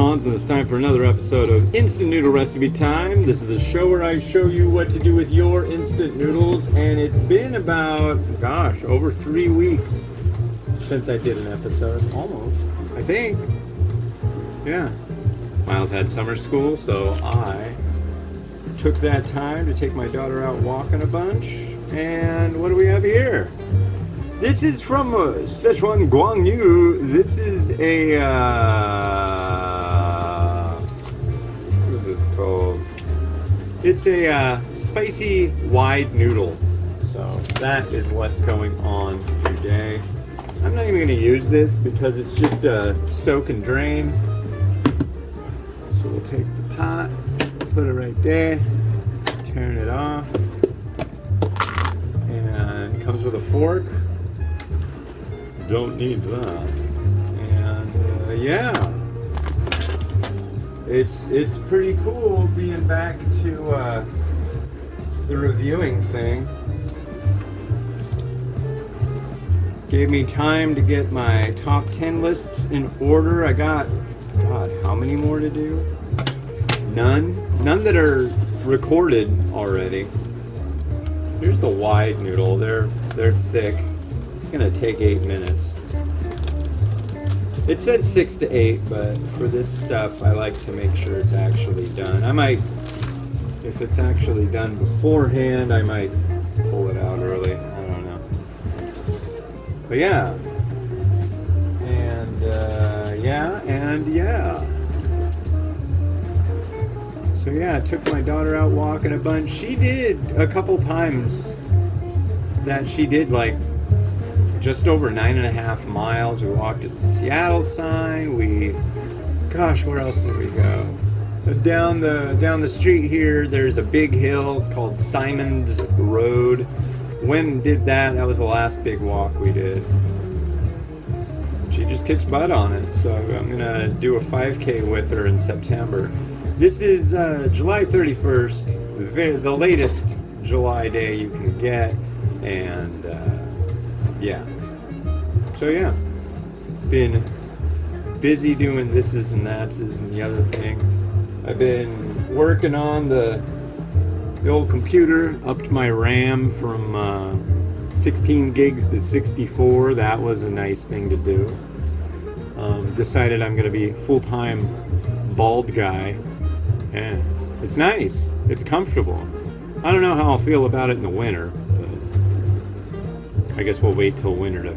Mons, and it's time for another episode of Instant Noodle Recipe Time. This is the show where I show you what to do with your instant noodles, and it's been about, over 3 weeks since I did an episode. Almost, I think. Yeah. Miles had summer school, so I took that time to take my daughter out walking a bunch. And what do we have here? This is from Sichuan, Guangyou. This is a, what is this called? It's a spicy wide noodle. So that is what's going on today. I'm not even going to use this because it's just a soak and drain. So we'll take the pot, put it right there, turn it off, and it comes with a fork. Don't need that. And yeah, it's pretty cool being back to the reviewing thing. Gave me time to get my top 10 lists in order. I got, how many more to do? None that are recorded already. Here's the wide noodle. They're thick. It's gonna take 8 minutes. It says 6 to 8, but for this stuff, I like to make sure it's actually done. I might, if it's actually done beforehand, I might pull it out early. I don't know. But yeah. And yeah. So yeah, I took my daughter out walking a bunch. She did a couple times that she did like just over 9.5 miles. We walked at the Seattle sign. Where else did we go? Down the street here, there's a big hill called Simon's Road. When did that? That was the last big walk we did. She just kicks butt on it, so I'm gonna do a 5K with her in September. This is July 31st, the latest July day you can get, and yeah. So yeah, been busy doing thises and thatses and the other thing. I've been working on the old computer, upped my RAM from 16 gigs to 64. That was a nice thing to do. Decided I'm going to be full-time bald guy. And it's nice. It's comfortable. I don't know how I'll feel about it in the winter, but I guess we'll wait till winter to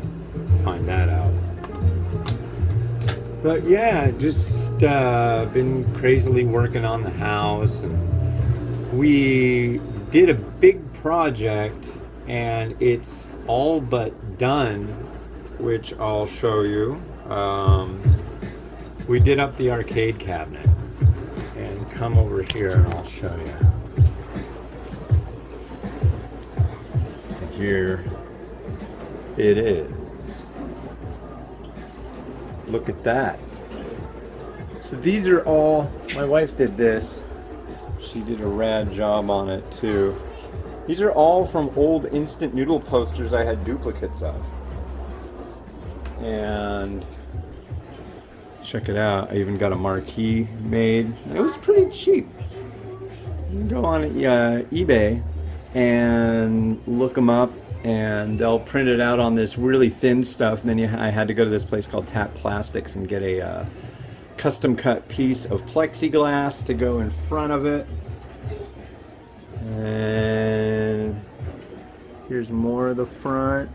find that out. But yeah, just been crazily working on the house, and we did a big project, and it's all but done, which I'll show you. We did up the arcade cabinet, and come over here and I'll show you. Here it is. Look at that. So these are all, my wife did this. She did a rad job on it too. These are all from old instant noodle posters I had duplicates of. And check it out. I even got a marquee made. It was pretty cheap. You can go on eBay and look them up, and they'll print it out on this really thin stuff. And then I had to go to this place called Tap Plastics and get a custom cut piece of plexiglass to go in front of it. And here's more of the front.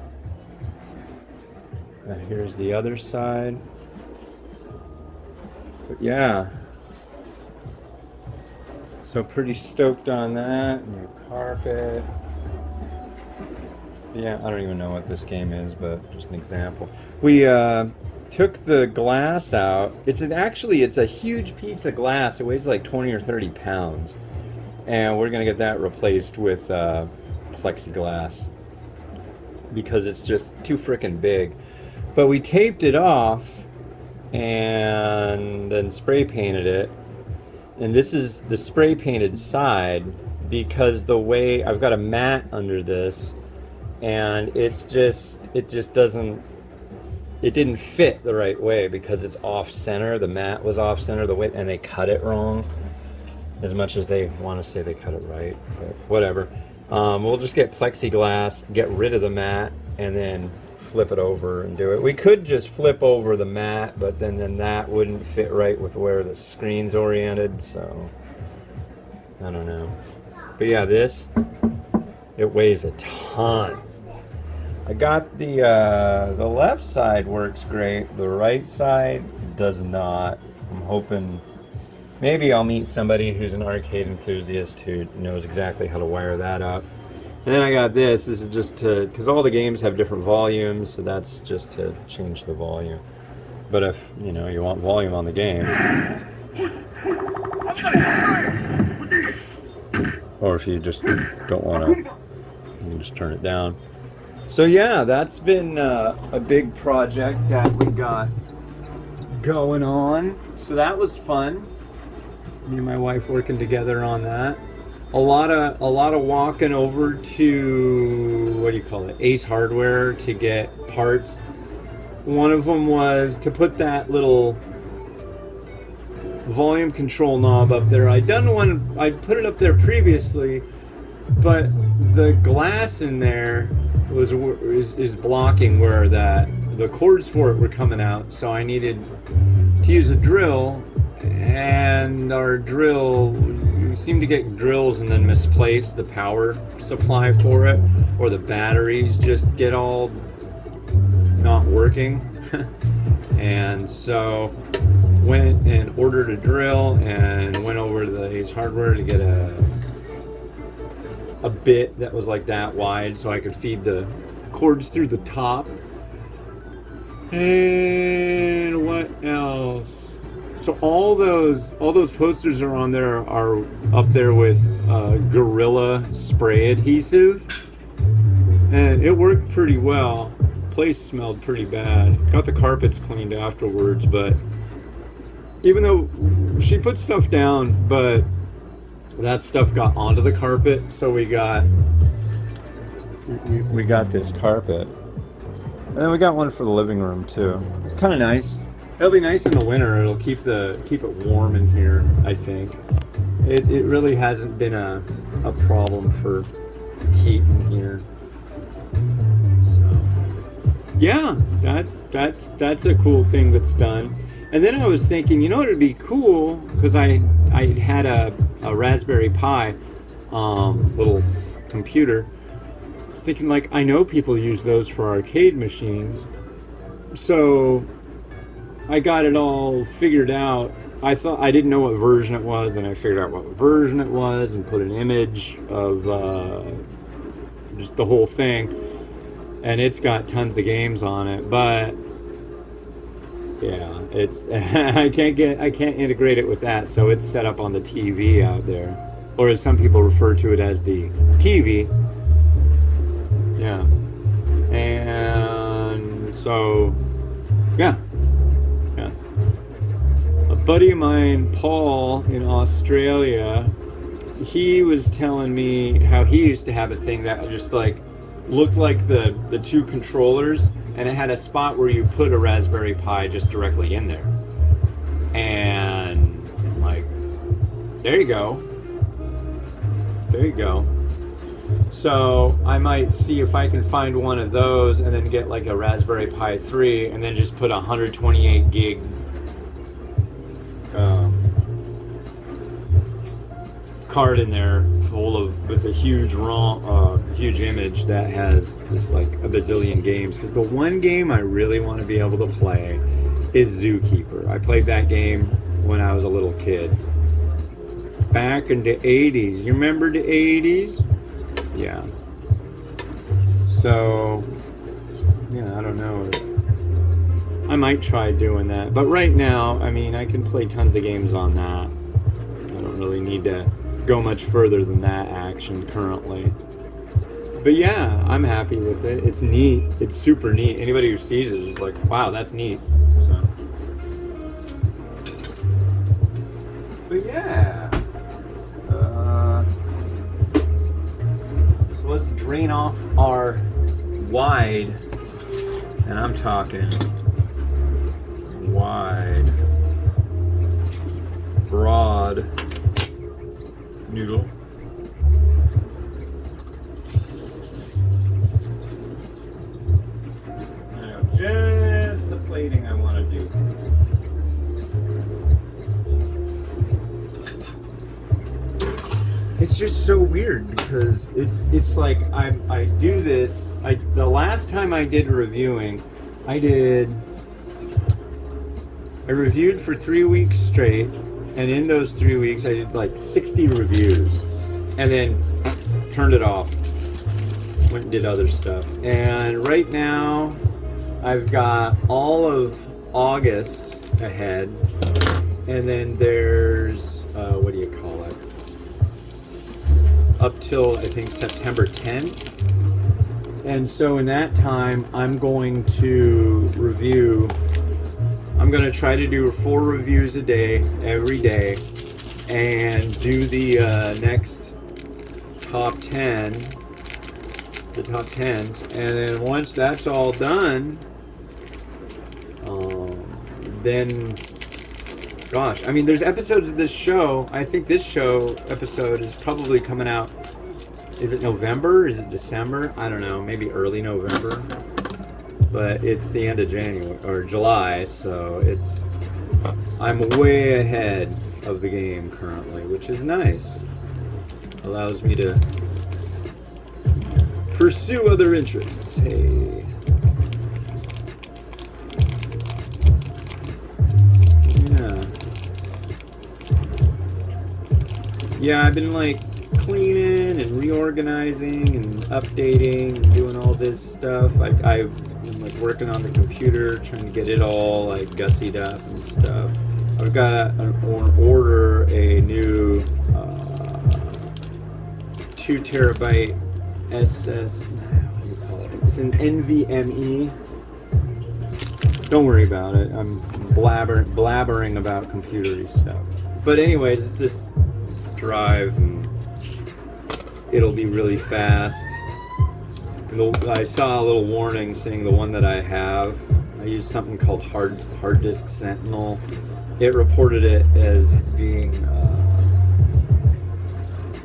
Here's the other side. But yeah. So pretty stoked on that. New carpet. Yeah, I don't even know what this game is, but just an example. We took the glass out. It's a huge piece of glass. It weighs like 20 or 30 pounds. And we're gonna get that replaced with plexiglass because it's just too freaking big. But we taped it off and then spray painted it. And this is the spray painted side because the way I've got a mat under this, and it just doesn't it didn't fit the right way because it's off center. The mat was off center, the way, and they cut it wrong. As much as they want to say they cut it right, but whatever. We'll just get plexiglass, get rid of the mat, and then flip it over and do it. We could just flip over the mat, but then that wouldn't fit right with where the screen's oriented, so I don't know. But yeah, this, it weighs a ton. I got the left side works great, the right side does not. I'm hoping maybe I'll meet somebody who's an arcade enthusiast who knows exactly how to wire that up. And then I got this. This is just to, because all the games have different volumes, so that's just to change the volume. But if, you know, you want volume on the game, or if you just don't want to, you can just turn it down. So yeah, that's been a big project that we got going on. So that was fun. Me and my wife working together on that. A lot of walking over to, what do you call it, Ace Hardware to get parts. One of them was to put that little volume control knob up there. I'd put it up there previously, but the glass in there is blocking where the cords for it were coming out. So I needed to use a drill, and our drill, we seem to get drills and then misplace the power supply for it, or the batteries just get all not working. And so went and ordered a drill and went over to the Ace Hardware to get a bit that was like that wide so I could feed the cords through the top. And what else? So all those posters are on there, are up there with Gorilla spray adhesive, and it worked pretty well. Place smelled pretty bad. Got the carpets cleaned afterwards, but even though she put stuff down, but that stuff got onto the carpet, so we got this carpet, and then we got one for the living room too. It's kind of nice. It'll be nice in the winter. It'll keep it warm in here, I think. It really hasn't been a problem for heat in here. So yeah, that's a cool thing that's done. And then I was thinking, you know what would be cool, because I had a Raspberry Pi little computer. I was thinking, like, I know people use those for arcade machines, so I got it all figured out. I thought I didn't know what version it was, and I figured out what version it was and put an image of just the whole thing, and it's got tons of games on it. But yeah, it's I can't integrate it with that, so it's set up on the TV out there, or as some people refer to it as the TV. Yeah, and so yeah. A buddy of mine, Paul, in Australia, he was telling me how he used to have a thing that just like looked like the two controllers, and it had a spot where you put a Raspberry Pi just directly in there. And I'm like, there you go. There you go. So I might see if I can find one of those and then get like a Raspberry Pi 3 and then just put a 128 gig card in there with a huge huge image that has just like a bazillion games. Because the one game I really want to be able to play is Zookeeper. I played that game when I was a little kid, back in the 80s. You remember the 80s? Yeah. So yeah, I don't know. I might try doing that, but right now, I mean, I can play tons of games on that. I don't really need to go much further than that action currently. But yeah, I'm happy with it. It's neat. It's super neat. Anybody who sees it is like, wow, that's neat. So. But yeah. So let's drain off our wide, and I'm talking wide, broad noodle. Now, just the plating I want to do. It's just so weird because it's like I do this. The last time I did reviewing, I reviewed for 3 weeks straight, and in those 3 weeks I did like 60 reviews, and then turned it off. Went and did other stuff. And right now I've got all of August ahead, and then there's what do you call it? Up till I think September 10th. And so in that time, I'm going to try to do 4 reviews a day, every day, and do the next top 10, the top 10s. And then once that's all done, then, gosh, I mean, there's episodes of this show. I think this show episode is probably coming out. Is it November? Is it December? I don't know. Maybe early November. But it's the end of January or July, so I'm way ahead of the game currently, which is nice. Allows me to pursue other interests. Hey. Yeah, I've been like cleaning and reorganizing and updating and doing all this stuff. I've been like working on the computer, trying to get it all like gussied up and stuff. I've got to order a new 2 terabyte SS. What do you call it? It's an NVMe. Don't worry about it. I'm blabbering about computery stuff. But anyways, it's this drive, and it'll be really fast. I saw a little warning saying the one that I have, I use something called hard disk Sentinel. It reported it as being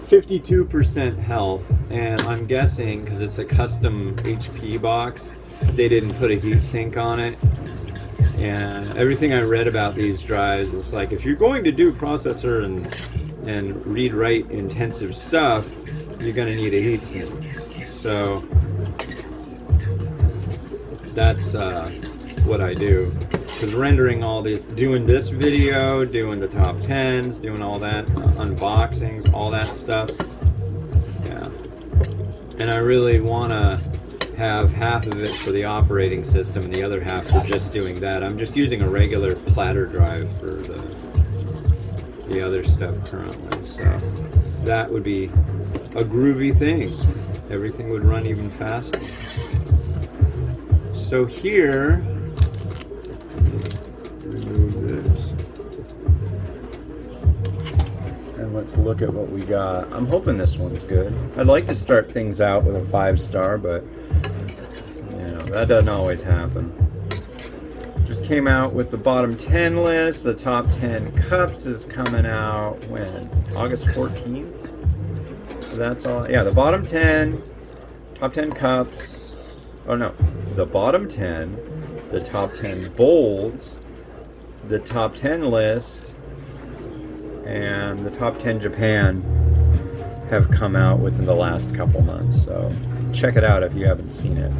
52% health, and I'm guessing because it's a custom HP box, they didn't put a heat sink on it. And everything I read about these drives is like, if you're going to do processor and read-write intensive stuff, you're going to need a heatsink. So that's what I do. Because rendering all these, doing this video, doing the top 10s, doing all that, unboxings, all that stuff. Yeah. And I really want to have half of it for the operating system and the other half for just doing that. I'm just using a regular platter drive for the other stuff currently, so that would be a groovy thing. Everything would run even faster. So here, remove this, and let's look at what we got. I'm hoping this one's good. I'd like to start things out with a 5-star, but that doesn't always happen. Just came out with the bottom 10 list. The top 10 cups is coming out when? August 14th? So that's all. Yeah, the bottom 10, top 10 cups. Oh no, the bottom 10, the top 10 bowls, the top 10 list, and the top 10 Japan have come out within the last couple months. So check it out if you haven't seen it.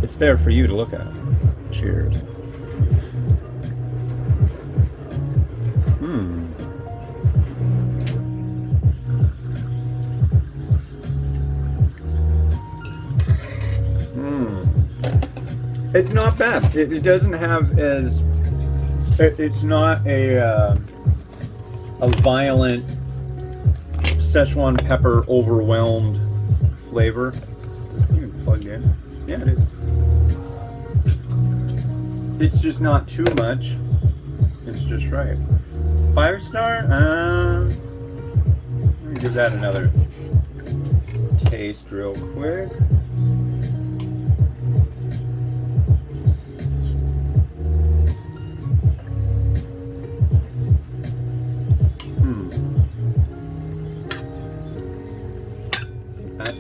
It's there for you to look at. Cheers. It's not bad. It doesn't have as... It's not a violent Szechuan pepper overwhelmed flavor. Is this even plugged in? Yeah, it is. It's just not too much. It's just right. 5-star? Let me give that another taste real quick.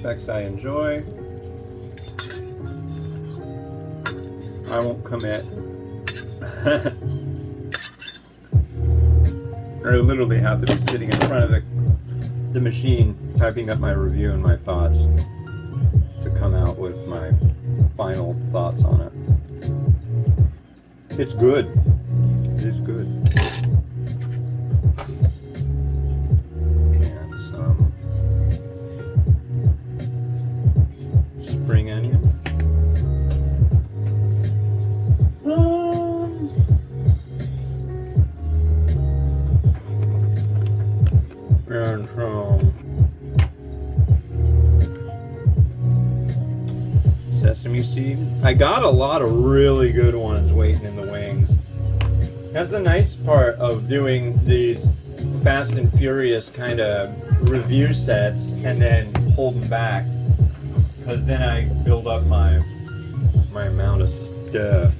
aspects I enjoy. I won't commit. I literally have to be sitting in front of the machine, typing up my review and my thoughts to come out with my final thoughts on it. It's good. It is good. And some spring onion. And some sesame seed. I got a lot of really good ones waiting in the wings. That's the nice part of doing these Fast and Furious kind of review sets and then holding back, because then I build up my amount of stuff.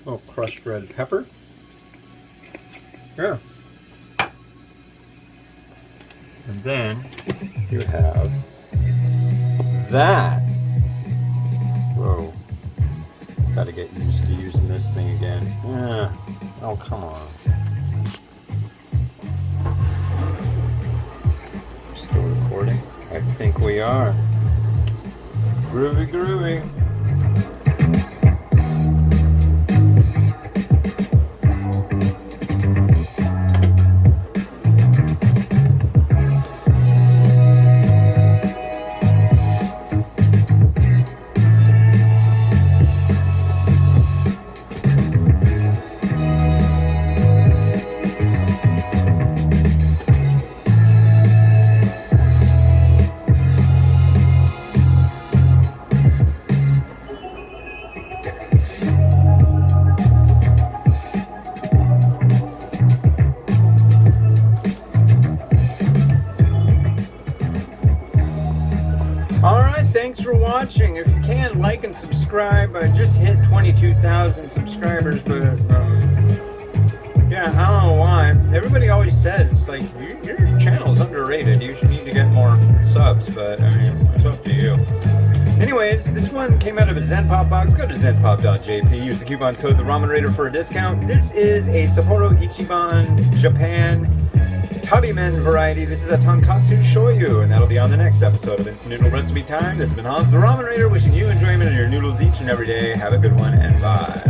Oh, crushed red pepper. Yeah. And then you have that. Whoa. Gotta get used to using this thing again. Yeah. Oh, come on. Still recording? I think we are. Groovy, groovy. Thanks for watching. If you can, like and subscribe. I just hit 22,000 subscribers, but yeah, I don't know why. Everybody always says, like, your channel's underrated. You should need to get more subs, but I mean, it's up to you. Anyways, this one came out of a Zenpop box. Go to zenpop.jp. Use the coupon code TheRamenRaider for a discount. This is a Sapporo Ichiban Japan Tubby Men variety. This is a tonkatsu shoyu, and that'll be on the next episode of Instant Noodle Recipe Time. This has been Hans, the Ramen Raider, wishing you enjoyment of your noodles each and every day. Have a good one, and bye.